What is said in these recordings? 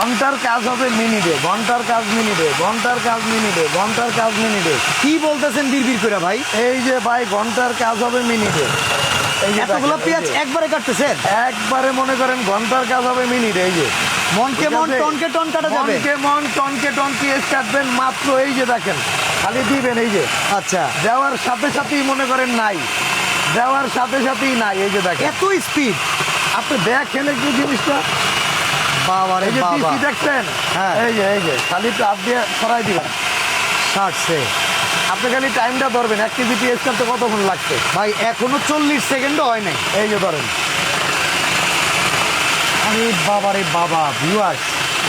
ঘন্টার কাজ হবে মিনিটে, ঘন্টার কাজ মিনিটে, ঘন্টার কাজ মিনিটে, ঘন্টার কাজ মিনিটে। কি বলতেছেন বিড়বিড় করে ভাই? এই যে ভাই ঘন্টার কাজ হবে মিনিটে। এই যে এতগুলো দেখেন, পেঁয়াজ এই যে একবারে কাটতেছেন? একবারে মনে করেন ঘন্টার কাজ হবে মিনিটে। এই যে মনকে মন ঠিক আছে? টনকে টন কাটা যাবে। মনকে মন টনকে টন পেঁয়াজ কাটবেন মাত্র। এই যে দেখেন, খালি দিবেন। এই যে আচ্ছা, দেওয়ার সাথে সাথেই মনে করেন নাই, দেওয়ার সাথে সাথেই নাই। এই যে দেখেন, এত স্পিড! আপনি দেখেন একটু জিনিসটা। বাবা রে এই যে বাবা, পিসি দেখছেন, হ্যাঁ। এই যে খালি একটু হাত দিয়ে সরাই দিবেন। ছাড়ছে আপনি খালি টাইমটা ধরবেন, 1 কেজি পেঁয়াজ কাটতে কতক্ষণ লাগছে। ভাই, এখনো 40 সেকেন্ডও হয় নাই। এই যে ধরেন আরে বাবা রে বাবা, ভিউয়ার্স,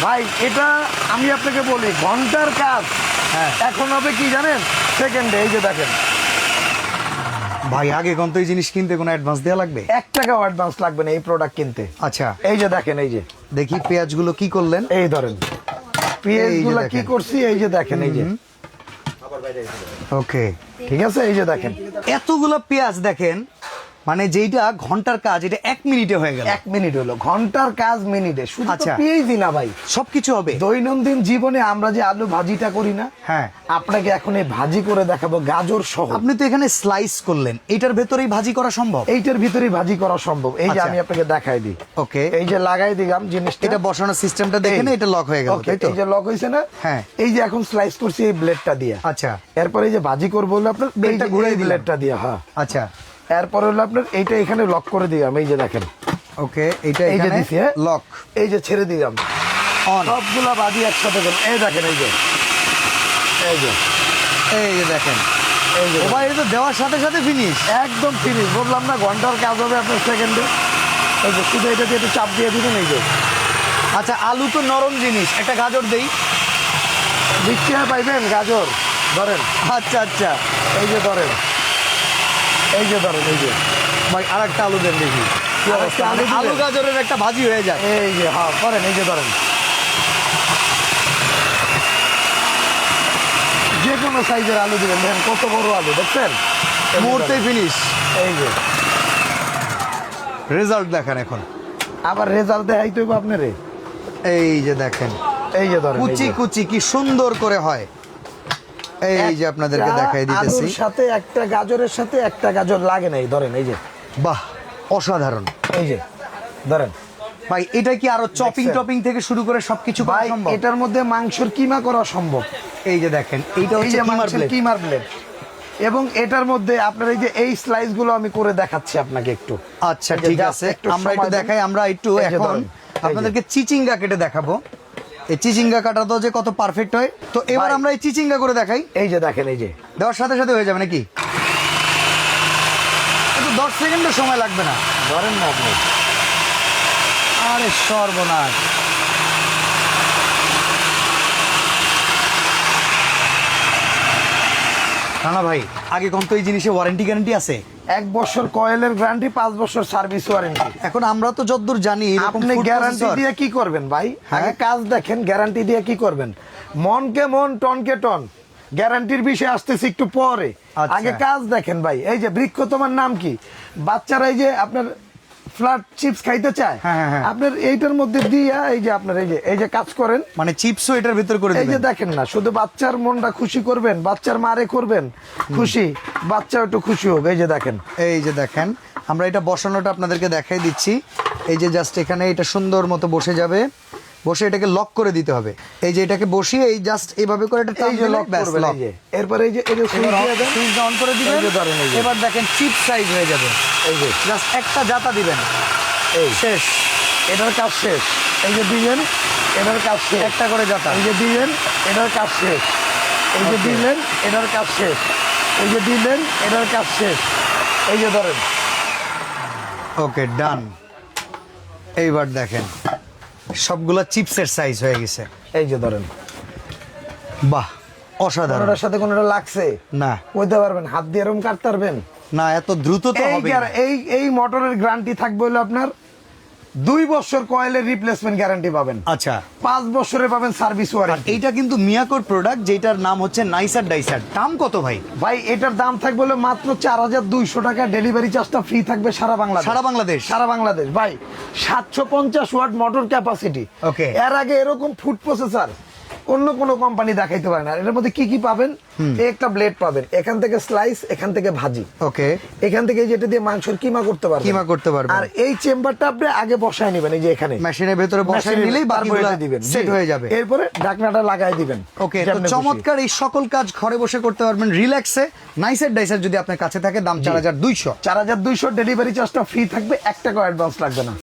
ভাই, এটা আমি আপনাকে বলি ঘন্টার কাজ। হ্যাঁ এখন হবে কি জানেন, সেকেন্ডে। এই যে দেখেন, ভাই, আগে কোন তো এই জিনিস কিনতে কোনো অ্যাডভান্স দেওয়া লাগবে? 1 টাকাও অ্যাডভান্স লাগবে না এই প্রোডাক্ট কিনতে। আচ্ছা, এই যে দেখেন, এই যে দেখি পেঁয়াজগুলো কি করলেন। এই ধরেন পেঁয়াজ গুলা কি দেখেন। করছি। এই যে দেখেন, এই যে ওকে, ঠিক আছে। এই যে দেখেন, এতগুলো পেঁয়াজ দেখেন, মানে যেইটা ঘন্টার কাজ এটা 1 মিনিটে হয়ে গেল। 1 মিনিট হলো, ঘন্টার কাজ মিনিটে। শুধু আচ্ছা। পেঁয়াজই না ভাই, সবকিছু হবে। দৈনন্দিন জীবনে আমরা যে আলু ভাজিটা করি না, হ্যাঁ, আপনাকে এখন এই ভাজি করে দেখাবো গাজর সহ। আপনি তো এখানে স্লাইস করলেন, এটার ভেতরেই ভাজি করা সম্ভব? এইটার ভিতরেই ভাজি করা সম্ভব। এই যে আচ্ছা। আমি আপনাকে দেখাই দিই। ওকে, এই যে লাগাই দিলাম জিনিসটা, এটা বসানোর সিস্টেমটা দেখেন, এই। এটা লক হয়ে গেল, ওকে, তাই তো? এই যে লক হয়েছে না। হ্যাঁ। এই যে এখন স্লাইস করছি এই ব্লেডটা দিয়ে। আচ্ছা এরপরে এই যে ভাজি করবো হলো আপনার ব্লেডটা ঘুরাই দিলাম। ব্লেডটা দিয়ে। হ্যাঁ, আচ্ছা, এরপরে হলো আপনার এইটা এখানে লক করে দিলাম। এই যে দেখেন, ওকে, এটা এই যে এখানে দিছি, হ্যাঁ? লক এই যে ছেড়ে দিলাম, অন। সবগুলা ভাজি একসাথে করুন। এই দেখেন, এই যে এই যে এই যে দেখেন, এই যে ও ভাই, এটা তো দেওয়ার সাথে সাথে ফিনিশ। একদম ফিনিশ। বললাম না ঘন্টার কাজ হবে আপনার সেকেন্ডে। এই যে শুধু এটা দিয়ে একটু চাপ দিয়ে দিবেন। এই যে আচ্ছা, আলু তো নরম জিনিস, একটা গাজর দেই। দিচ্ছি, পাইবেন গাজর ধরেন। আচ্ছা আচ্ছা, এই যে ধরেন, এই যে ধরেন, এই যে ভাই আর একটা আলু দেন দেখি। কি অবস্থা? আলু দিলেন? আলু গাজরের একটা ভাজি হয়ে যায়। এই যে হ্যাঁ করেন। এই যে ধরেন, যে কোনো সাইজের আলু দিবেন। দেখেন কত বড় আলু, দেখছেন? মুহূর্তে ফিনিশ। এই যে রেজাল্ট দেখেন এখন। আবার রেজাল্ট দেখাইতে হইব আপনারে। এই যে দেখেন, এই যে ধরেন, এই কুচি যে। কুচি কি সুন্দর করে হয়। এই যে আপনাদেরকে একটা দেখাই দিতেছি। আলুর সাথে একটা গাজরের সাথে একটা গাজর লাগে নাই। ধরেন, এই যে বাহ, অসাধারণ। এই যে ধরেন ভাই, এটা কি আরো চপিং দেখছেন? টপিং থেকে শুরু করে সবকিছু করা ভাই, সম্ভব? এটার মধ্যে মাংসের কিমা করা সম্ভব। এই যে দেখেন, এইটা এই হচ্ছে যে কিমার মাংসের প্লেট। কিমার ব্লেড। এবং এটার মধ্যে আপনার এই যে এই স্লাইস গুলো আমি করে দেখাচ্ছি আপনাকে একটু। আচ্ছা, এই যে ঠিক just আছে, একটু আমরা সময় একটু দেন। দেখাই। আমরা একটু এই যে এখন ধরেন, এই যে। আপনাদেরকে চিচিঙ্গা কেটে দেখাবো। এই চিচিঙ্গা কাটা তো যে কত পারফেক্ট হয়। তো এবার ভাই। আমরা এই চিচিঙ্গা করে দেখাই। এই যে দেখেন, এই যে দেওয়ার সাথে সাথে হয়ে যাবে নাকি? একটু 10 সেকেন্ডের সময় লাগবে না। ধরেন না আপনি। আরে সর্বনাশ! রানা ভাই, আগে কোন তো এই জিনিসে ওয়ারেন্টি গ্যারান্টি আছে? 1 বছর কয়েলের গ্যারান্টি, 5 বছর সার্ভিস ওয়ারেন্টি। এখন আমরা তো যতদূর জানি এরকম আপনি food গ্যারান্টি processor- দিয়ে কি করবেন ভাই? হ্যাঁ। আগে কাজ দেখেন, গ্যারান্টি দিয়ে কি করবেন? মনকে মন টনকে টন, গ্যারান্টির বিষয়ে আসতেছি একটু পরে। আচ্ছা। আগে কাজ দেখেন ভাই। এই যে বৃক্ষ, তোমার নাম কি? বাচ্চারা এই যে আপনার ফ্ল্যাট চিপস খাইতে চায়, হ্যাঁ, হ্যাঁ, হ্যাঁ। আপনার এইটার মধ্যে দিয়া এই যে আপনার এই যে কাজ করেন। মানে চিপসও এটার ভিতর করে এই যে দিবেন। দেখেন না, শুধু বাচ্চার মনটা খুশি করবেন, বাচ্চার মারে করবেন খুশি, বাচ্চা একটু খুশি হোক। এই যে দেখেন, এই যে দেখেন, আমরা এটা বসানোটা আপনাদেরকে দেখাই দিচ্ছি। এই যে জাস্ট এখানে এটা সুন্দর মতো বসে যাবে। বসে এটাকে লক করে দিতে হবে। এই যে এটাকে বসিয়ে এই জাস্ট এইভাবে করে এটা টান এই যে দিলে লক ব্যাস করবেন। লক। এই যে এরপরে এই যে সুইচ দিয়ে দেন। সুইচটা অন করে দিবেন। এই যে ধরেন, এই যে। এবার দেখেন চিপ সাইজ হয়ে যাবে। এই যে জাস্ট একটা জাতা দিবেন, এই শেষ। এটার কাজ শেষ। এই যে দিলেন, এটার কাজ শেষ। একটা করে জাতা। এই যে দিলেন, এটার কাজ শেষ। এই যে Okay. দিলেন, এটার কাজ শেষ। এই যে দিলেন, এটার কাজ শেষ। এই যে ধরেন, ওকে, ডান। এইবার দেখেন সবগুলা চিপসের সাইজ হয়ে গেছে। এই যে ধরেন। বাহ, অসাধারণ। কোনোটার সাথে কোনোটা লাগছে না কইতে পারবেন? হাত দিয়ে এরকম কাটতে পারবেন? না, এত দ্রুত তো হবে না। এই মোটরের গ্যারান্টি থাকবে হলো আপনার 2 বছর কয়েলের রিপ্লেসমেন্ট গ্যারান্টি পাবেন, আচ্ছা 5 বছরে পাবেন সার্ভিস ওয়ারেন্টি। এইটা কিন্তু মিয়াকোর প্রোডাক্ট, যেটার নাম হচ্ছে নাইসার ডাইসার। দাম কত ভাই? ভাই এটার দাম থাকবে হলো মাত্র 4200 টাকা, ডেলিভারি চার্জটা ফ্রি থাকবে সারা বাংলাদেশ। সারা বাংলাদেশ? সারা বাংলাদেশ ভাই। 750 ওয়াট মোটর ক্যাপাসিটি। Okay. এর আগে এরকম ফুড প্রসেসর অন্য কোনো কোম্পানি দেখাইতে পারে না। এর মধ্যে কি কি পাবেন, এই একটা ব্লেড পাবেন, এখান থেকে স্লাইস, এখান থেকে ভাজি, ওকে, এখান থেকে যেটা দিয়ে মাংসের কিমা করতে পারবেন। কিমা করতে পারবেন। আর এই চেম্বারটা আপনি আগে বসায় নেবেন, এই যে এখানে মেশিনের ভেতরে বসাই নিলেই বাকিগুলো দিবেন, সেট হয়ে যাবে। এরপরে ঢাকনাটা লাগাই দিবেন। ওকে, তো চমৎকার এই সকল কাজ ঘরে বসে করতে পারবেন রিল্যাক্সে। নাইসার ডাইসার যদি আপনার কাছে থাকে, দাম 4200। 4200, ডেলিভারি চার্জটা ফ্রি থাকবে, 1 টাকা অ্যাডভান্স লাগবে না।